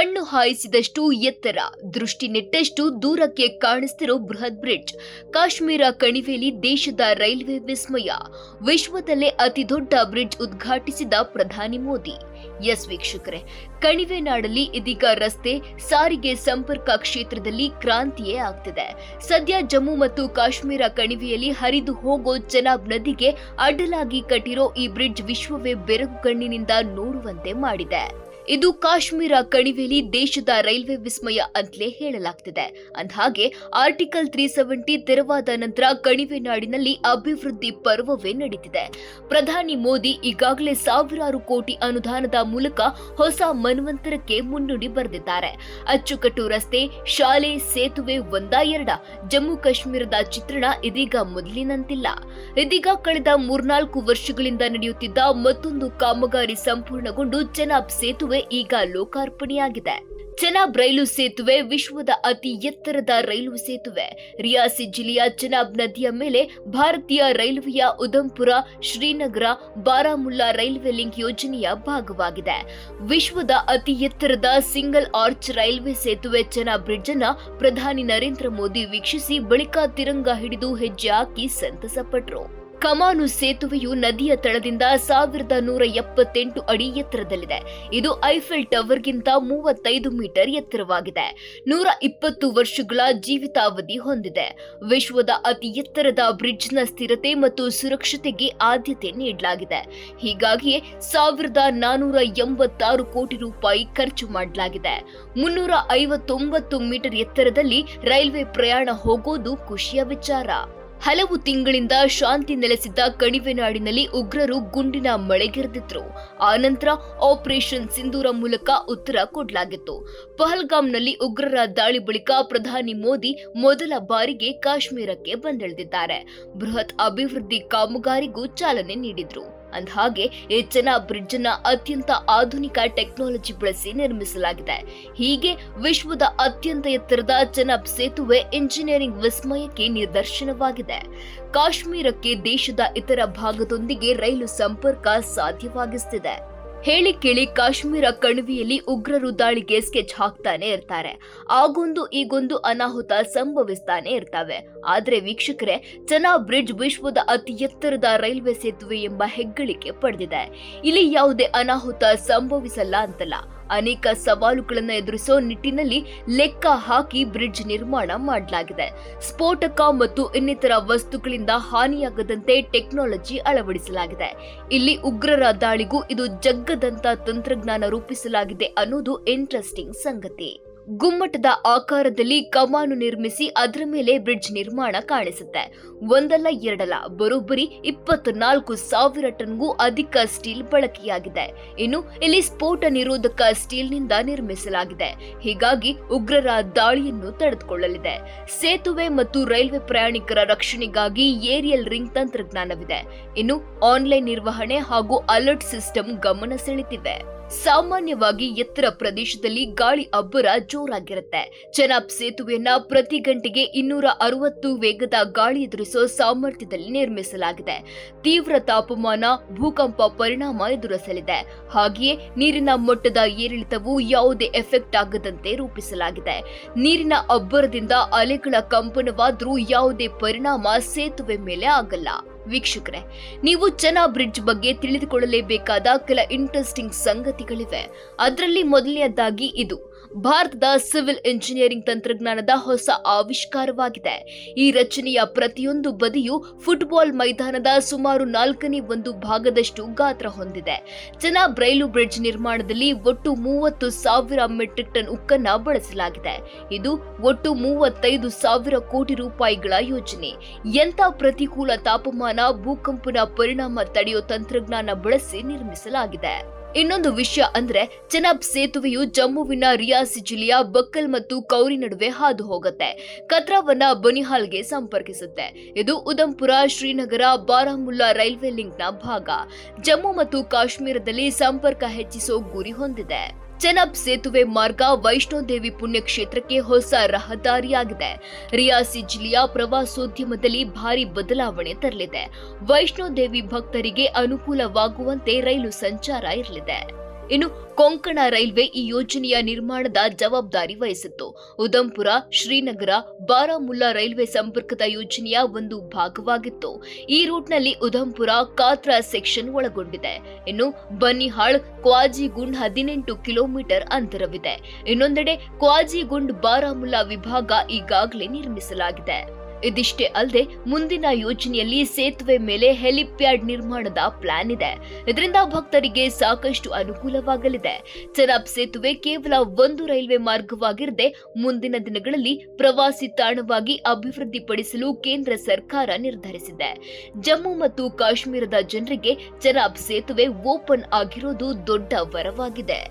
ಕಣ್ಣು ಹಾಯಿಸಿದಷ್ಟು ಎತ್ತರ, ದೃಷ್ಟಿ ನೆಟ್ಟಷ್ಟು ದೂರಕ್ಕೆ ಕಾಣಿಸ್ತಿರೋ ಬೃಹತ್ ಬ್ರಿಡ್ಜ್. ಕಾಶ್ಮೀರ ಕಣಿವೆಯಲ್ಲಿ ದೇಶದ ರೈಲ್ವೆ ವಿಸ್ಮಯ. ವಿಶ್ವದಲ್ಲೇ ಅತಿ ದೊಡ್ಡ ಬ್ರಿಡ್ಜ್ ಉದ್ಘಾಟಿಸಿದ ಪ್ರಧಾನಿ ಮೋದಿ. ಎಸ್ ವೀಕ್ಷಕರೇ, ಕಣಿವೆ ನಾಡಲ್ಲಿ ಇದೀಗ ರಸ್ತೆ ಸಾರಿಗೆ ಸಂಪರ್ಕ ಕ್ಷೇತ್ರದಲ್ಲಿ ಕ್ರಾಂತಿಯೇ ಆಗ್ತಿದೆ. ಸದ್ಯ ಜಮ್ಮು ಮತ್ತು ಕಾಶ್ಮೀರ ಕಣಿವೆಯಲ್ಲಿ ಹರಿದು ಹೋಗೋ ಚೆನಾಬ್ ನದಿಗೆ ಅಡ್ಡಲಾಗಿ ಕಟ್ಟಿರೋ ಈ ಬ್ರಿಡ್ಜ್ ವಿಶ್ವವೇ ಬೆರಗುಗಣ್ಣಿನಿಂದ ನೋಡುವಂತೆ ಮಾಡಿದೆ. ಇದು ಕಾಶ್ಮೀರ ಕಣಿವೆಯಲ್ಲಿ ದೇಶದ ರೈಲ್ವೆ ವಿಸ್ಮಯ ಅಂತಲೇ ಹೇಳಲಾಗ್ತಿದೆ. ಅಂದಹಾಗೆ ಆರ್ಟಿಕಲ್ 370 ತೆರವಾದ ನಂತರ ಕಣಿವೆ ನಾಡಿನಲ್ಲಿ ಅಭಿವೃದ್ಧಿ ಪರ್ವವೇ ನಡೀತಿದೆ. ಪ್ರಧಾನಿ ಮೋದಿ ಈಗಾಗಲೇ ಸಾವಿರಾರು ಕೋಟಿ ಅನುದಾನದ ಮೂಲಕ ಹೊಸ ಮನ್ವಂತರಕ್ಕೆ ಮುನ್ನುಡಿ ಬರೆದಿದ್ದಾರೆ. ಅಚ್ಚುಕಟ್ಟು ರಸ್ತೆ, ಶಾಲೆ, ಸೇತುವೆ ಒಂದಾ ಎರಡ? ಜಮ್ಮು ಕಾಶ್ಮೀರದ ಚಿತ್ರಣ ಇದೀಗ ಮೊದಲಿನಂತಿಲ್ಲ. ಇದೀಗ ಕಳೆದ 3-4 ವರ್ಷಗಳಿಂದ ನಡೆಯುತ್ತಿದ್ದ ಮತ್ತೊಂದು ಕಾಮಗಾರಿ ಸಂಪೂರ್ಣಗೊಂಡು ಚೆನಾಬ್ ಸೇತುವೆ ಈಗ ಲೋಕಾರ್ಪಣೆಯಾಗಿದೆ. ಚೆನಾಬ್ ರೈಲು ಸೇತುವೆ ವಿಶ್ವದ ಅತಿ ಎತ್ತರದ ರೈಲು ಸೇತುವೆ. ರಿಯಾಸಿ ಜಿಲ್ಲೆಯ ಚೆನಾಬ್ ನದಿಯ ಮೇಲೆ ಭಾರತೀಯ ರೈಲ್ವೆಯ ಉಧಂಪುರ, ಶ್ರೀನಗರ, ಬಾರಾಮುಲ್ಲಾ ರೈಲ್ವೆ ಲಿಂಕ್ ಯೋಜನೆಯ ಭಾಗವಾಗಿದೆ. ವಿಶ್ವದ ಅತಿ ಎತ್ತರದ ಸಿಂಗಲ್ ಆರ್ಚ್ ರೈಲ್ವೆ ಸೇತುವೆ ಚೆನಾಬ್ ಬ್ರಿಡ್ಜ್ ಅನ್ನ ಪ್ರಧಾನಿ ನರೇಂದ್ರ ಮೋದಿ ವೀಕ್ಷಿಸಿ ಬಳಿಕ ತಿರಂಗ ಹಿಡಿದು ಹೆಜ್ಜೆ ಹಾಕಿ ಸಂತಸಪಟ್ಟರು. ಕಮಾನು ಸೇತುವೆಯು ನದಿಯ ತಳದಿಂದ 1178 ಅಡಿ ಎತ್ತರದಲ್ಲಿದೆ. ಇದು ಐಫೆಲ್ ಟವರ್ಗಿಂತ 35 ಮೀಟರ್ ಎತ್ತರವಾಗಿದೆ. 120 ವರ್ಷಗಳ ಜೀವಿತಾವಧಿ ಹೊಂದಿದೆ. ವಿಶ್ವದ ಅತಿ ಎತ್ತರದ ಬ್ರಿಡ್ಜ್ನ ಸ್ಥಿರತೆ ಮತ್ತು ಸುರಕ್ಷತೆಗೆ ಆದ್ಯತೆ ನೀಡಲಾಗಿದೆ. ಹೀಗಾಗಿಯೇ 1486 ಕೋಟಿ ರೂಪಾಯಿ ಖರ್ಚು ಮಾಡಲಾಗಿದೆ. 359 ಮೀಟರ್ ಎತ್ತರದಲ್ಲಿ ರೈಲ್ವೆ ಪ್ರಯಾಣ ಹೋಗೋದು ಖುಷಿಯ ವಿಚಾರ. ಹಲವು ತಿಂಗಳಿಂದ ಶಾಂತಿ ನೆಲೆಸಿದ್ದ ಕಣಿವೆ ನಾಡಿನಲ್ಲಿ ಉಗ್ರರು ಗುಂಡಿನ ಮಳೆಗೆರೆದಿದ್ರು. ಆನಂತರ ಆಪರೇಷನ್ ಸಿಂಧೂರ ಮೂಲಕ ಉತ್ತರ ಕೊಡಲಾಗಿತ್ತು. ಪಹಲ್ಗಾಮ್ನಲ್ಲಿ ಉಗ್ರರ ದಾಳಿ ಬಳಿಕ ಪ್ರಧಾನಿ ಮೋದಿ ಮೊದಲ ಬಾರಿಗೆ ಕಾಶ್ಮೀರಕ್ಕೆ ಬಂದಿಳಿದಿದ್ದಾರೆ. ಬೃಹತ್ ಅಭಿವೃದ್ಧಿ ಕಾಮಗಾರಿಗೂ ಚಾಲನೆ ನೀಡಿದ್ರು. ಅಂದಹಾಗೆ ಈ ಚೆನಾಬ್ ಬ್ರಿಡ್ಜ್ ಅನ್ನ ಅತ್ಯಂತ ಆಧುನಿಕ ಟೆಕ್ನಾಲಜಿ ಬಳಸಿ ನಿರ್ಮಿಸಲಾಗಿದೆ. ಹೀಗೆ ವಿಶ್ವದ ಅತ್ಯಂತ ಎತ್ತರದ ಚೆನಾಬ್ ಸೇತುವೆ ಇಂಜಿನಿಯರಿಂಗ್ ವಿಸ್ಮಯಕ್ಕೆ ನಿದರ್ಶನವಾಗಿದೆ. ಕಾಶ್ಮೀರಕ್ಕೆ ದೇಶದ ಇತರ ಭಾಗದೊಂದಿಗೆ ರೈಲು ಸಂಪರ್ಕ ಸಾಧ್ಯವಾಗಿಸುತ್ತಿದೆ. ಹೇಳಿ ಕೇಳಿ ಕಾಶ್ಮೀರ ಕಣಿವೆಯಲ್ಲಿ ಉಗ್ರರು ದಾಳಿಗೆ ಸ್ಕೆಚ್ ಹಾಕ್ತಾನೆ ಇರ್ತಾರೆ. ಆಗೊಂದು ಈಗೊಂದು ಅನಾಹುತ ಸಂಭವಿಸ್ತಾನೆ ಇರ್ತವೆ. ಆದ್ರೆ ವೀಕ್ಷಕರೇ, ಚೆನಾಬ್ ಬ್ರಿಡ್ಜ್ ವಿಶ್ವದ ಅತಿ ಎತ್ತರದ ರೈಲ್ವೆ ಸೇತುವೆ ಎಂಬ ಹೆಗ್ಗಳಿಕೆ ಪಡೆದಿದೆ. ಇಲ್ಲಿ ಯಾವುದೇ ಅನಾಹುತ ಸಂಭವಿಸಲ್ಲ ಅಂತಲ್ಲ, ಅನೇಕ ಸವಾಲುಗಳನ್ನು ಎದುರಿಸೋ ನಿಟ್ಟಿನಲ್ಲಿ ಲೆಕ್ಕ ಹಾಕಿ ಬ್ರಿಡ್ಜ್ ನಿರ್ಮಾಣ ಮಾಡಲಾಗಿದೆ. ಸ್ಫೋಟಕ ಮತ್ತು ಇನ್ನಿತರ ವಸ್ತುಗಳಿಂದ ಹಾನಿಯಾಗದಂತೆ ಟೆಕ್ನಾಲಜಿ ಅಳವಡಿಸಲಾಗಿದೆ. ಇಲ್ಲಿ ಉಗ್ರರ ದಾಳಿಗೂ ಇದು ಜಗ್ಗದಂತ ತಂತ್ರಜ್ಞಾನ ರೂಪಿಸಲಾಗಿದೆ ಅನ್ನೋದು ಇಂಟ್ರೆಸ್ಟಿಂಗ್ ಸಂಗತಿ. ಗುಮ್ಮಟದ ಆಕಾರದಲ್ಲಿ ಕಮಾನು ನಿರ್ಮಿಸಿ ಅದರ ಮೇಲೆ ಬ್ರಿಡ್ಜ್ ನಿರ್ಮಾಣ ಕಾಣಿಸುತ್ತೆ. ಒಂದಲ್ಲ ಎರಡಲ್ಲ, ಬರೋಬ್ಬರಿ 24,000 ಟನ್ಗೂ ಅಧಿಕ ಸ್ಟೀಲ್ ಬಳಕೆಯಾಗಿದೆ. ಇನ್ನು ಇಲ್ಲಿ ಸ್ಫೋಟ ನಿರೋಧಕ ಸ್ಟೀಲ್ನಿಂದ ನಿರ್ಮಿಸಲಾಗಿದೆ. ಹೀಗಾಗಿ ಉಗ್ರರ ದಾಳಿಯನ್ನು ತಡೆದುಕೊಳ್ಳಲಿದೆ. ಸೇತುವೆ ಮತ್ತು ರೈಲ್ವೆ ಪ್ರಯಾಣಿಕರ ರಕ್ಷಣೆಗಾಗಿ ಏರಿಯಲ್ ರಿಂಗ್ ತಂತ್ರಜ್ಞಾನವಿದೆ. ಇನ್ನು ಆನ್ಲೈನ್ ನಿರ್ವಹಣೆ ಹಾಗೂ ಅಲರ್ಟ್ ಸಿಸ್ಟಮ್ ಗಮನ ಸೆಳೆದಿವೆ. ಸಾಮಾನ್ಯವಾಗಿ ಎತ್ತರ ಪ್ರದೇಶದಲ್ಲಿ ಗಾಳಿ ಅಬ್ಬರ ಜೋರಾಗಿರುತ್ತೆ. ಚೆನಾಬ್ ಸೇತುವೆಯನ್ನ ಪ್ರತಿ ಗಂಟೆಗೆ 260 ವೇಗದ ಗಾಳಿ ಎದುರಿಸೋ ಸಾಮರ್ಥ್ಯದಲ್ಲಿ ನಿರ್ಮಿಸಲಾಗಿದೆ. ತೀವ್ರ ತಾಪಮಾನ, ಭೂಕಂಪ ಪರಿಣಾಮ ಎದುರಿಸಲಿದೆ. ಹಾಗೆಯೇ ನೀರಿನ ಮಟ್ಟದ ಏರಿಳಿತವು ಯಾವುದೇ ಎಫೆಕ್ಟ್ ಆಗದಂತೆ ರೂಪಿಸಲಾಗಿದೆ. ನೀರಿನ ಅಬ್ಬರದಿಂದ ಅಲೆಗಳ ಕಂಪನವಾದ್ರೂ ಯಾವುದೇ ಪರಿಣಾಮ ಸೇತುವೆ ಮೇಲೆ ಆಗಲ್ಲ. ವೀಕ್ಷಕರೇ, ನೀವು ಚೆನಾಬ್ ಬ್ರಿಡ್ಜ್ ಬಗ್ಗೆ ತಿಳಿದುಕೊಳ್ಳಲೇಬೇಕಾದ ಕೆಲ ಇಂಟ್ರೆಸ್ಟಿಂಗ್ ಸಂಗತಿಗಳಿವೆ. ಅದರಲ್ಲಿ ಮೊದಲನೆಯದಾಗಿ ಇದು ಭಾರತದ ಸಿವಿಲ್ ಇಂಜಿನಿಯರಿಂಗ್ ತಂತ್ರಜ್ಞಾನದ ಹೊಸ ಆವಿಷ್ಕಾರವಾಗಿದೆ. ಈ ರಚನೆಯ ಪ್ರತಿಯೊಂದು ಬದಿಯು ಫುಟ್ಬಾಲ್ ಮೈದಾನದ ಸುಮಾರು 1/4 ಭಾಗದಷ್ಟು ಗಾತ್ರ ಹೊಂದಿದೆ. ಚೆನಾಬ್ ರೈಲು ಬ್ರಿಡ್ಜ್ ನಿರ್ಮಾಣದಲ್ಲಿ ಒಟ್ಟು 30,000 ಮೆಟ್ರಿಕ್ ಟನ್ ಉಕ್ಕನ್ನ ಬಳಸಲಾಗಿದೆ. ಇದು ಒಟ್ಟು 35,000 ಕೋಟಿ ರೂಪಾಯಿಗಳ ಯೋಜನೆ. ಎಂಥ ಪ್ರತಿಕೂಲ ತಾಪಮಾನ, ಭೂಕಂಪನ ಪರಿಣಾಮ ತಡೆಯೋ ತಂತ್ರಜ್ಞಾನ ಬಳಸಿ ನಿರ್ಮಿಸಲಾಗಿದೆ. ಇನ್ನೊಂದು ವಿಷಯ ಅಂದ್ರೆ, ಚೆನಾಬ್ ಸೇತುವೆಯು ಜಮ್ಮುವಿನ ರಿಯಾಸಿ ಜಿಲ್ಲೆಯ ಬಕ್ಕಲ್ ಮತ್ತು ಕೌರಿ ನಡುವೆ ಹಾದು ಹೋಗುತ್ತೆ. ಕತ್ರಾವನ್ನ ಬನಿಹಾಲ್ಗೆ ಸಂಪರ್ಕಿಸುತ್ತೆ. ಇದು ಉಧಂಪುರ, ಶ್ರೀನಗರ, ಬಾರಾಮುಲ್ಲಾ ರೈಲ್ವೆ ಲಿಂಕ್ನ ಭಾಗ. ಜಮ್ಮು ಮತ್ತು ಕಾಶ್ಮೀರದಲ್ಲಿ ಸಂಪರ್ಕ ಹೆಚ್ಚಿಸೋ ಗುರಿ ಹೊಂದಿದೆ. ಚೆನಾಬ್ ಸೇತುವೆ ಮಾರ್ಗ ವೈಷ್ಣೋದೇವಿ ಪುಣ್ಯಕ್ಷೇತ್ರಕ್ಕೆ ಹೊಸ ರಹದಾರಿಯಾಗಿದೆ. ರಿಯಾಸಿ ಜಿಲ್ಲೆಯ ಪ್ರವಾಸೋದ್ಯಮದಲ್ಲಿ ಭಾರಿ ಬದಲಾವಣೆ ತರಲಿದೆ. ವೈಷ್ಣೋದೇವಿ ಭಕ್ತರಿಗೆ ಅನುಕೂಲವಾಗುವಂತೆ ರೈಲು ಸಂಚಾರ ಇರಲಿದೆ. ಇನ್ನು ಕೊಂಕಣ ರೈಲ್ವೆ ಈ ಯೋಜನೆಯ ನಿರ್ಮಾಣದ ಜವಾಬ್ದಾರಿ ವಹಿಸಿತ್ತು. ಉಧಂಪುರ, ಶ್ರೀನಗರ, ಬಾರಾಮುಲ್ಲಾ ರೈಲ್ವೆ ಸಂಪರ್ಕದ ಯೋಜನೆಯ ಒಂದು ಭಾಗವಾಗಿತ್ತು. ಈ ರೂಟ್ನಲ್ಲಿ ಉಧಂಪುರ, ಕಾತ್ರಾ ಸೆಕ್ಷನ್ ಒಳಗೊಂಡಿದೆ. ಇನ್ನು ಬನ್ನಿಹಾಳ್, ಕ್ವಾಜಿಗುಂಡ್ 18 ಕಿಲೋಮೀಟರ್ ಅಂತರವಿದೆ. ಇನ್ನೊಂದೆಡೆ ಕ್ವಾಜಿಗುಂಡ್ ಬಾರಾಮುಲ್ಲಾ ವಿಭಾಗ ಈಗಾಗಲೇ ನಿರ್ಮಿಸಲಾಗಿದೆ. ಇದಿಷ್ಟೇ ಅಲ್ಲದೆ ಮುಂದಿನ ಯೋಜನೆಯಲ್ಲಿ ಸೇತುವೆ ಮೇಲೆ ಹೆಲಿಪ್ಯಾಡ್ ನಿರ್ಮಾಣದ ಪ್ಲಾನ್ ಇದೆ. ಇದರಿಂದ ಭಕ್ತರಿಗೆ ಸಾಕಷ್ಟು ಅನುಕೂಲವಾಗಲಿದೆ. ಚೆನಾಬ್ ಸೇತುವೆ ಕೇವಲ ಒಂದು ರೈಲ್ವೆ ಮಾರ್ಗವಾಗಿರದೆ ಮುಂದಿನ ದಿನಗಳಲ್ಲಿ ಪ್ರವಾಸಿ ತಾಣವಾಗಿ ಅಭಿವೃದ್ಧಿಪಡಿಸಲು ಕೇಂದ್ರ ಸರ್ಕಾರ ನಿರ್ಧರಿಸಿದೆ. ಜಮ್ಮು ಮತ್ತು ಕಾಶ್ಮೀರದ ಜನರಿಗೆ ಚೆನಾಬ್ ಸೇತುವೆ ಓಪನ್ ಆಗಿರೋದು ದೊಡ್ಡ ವರವಾಗಿದೆ.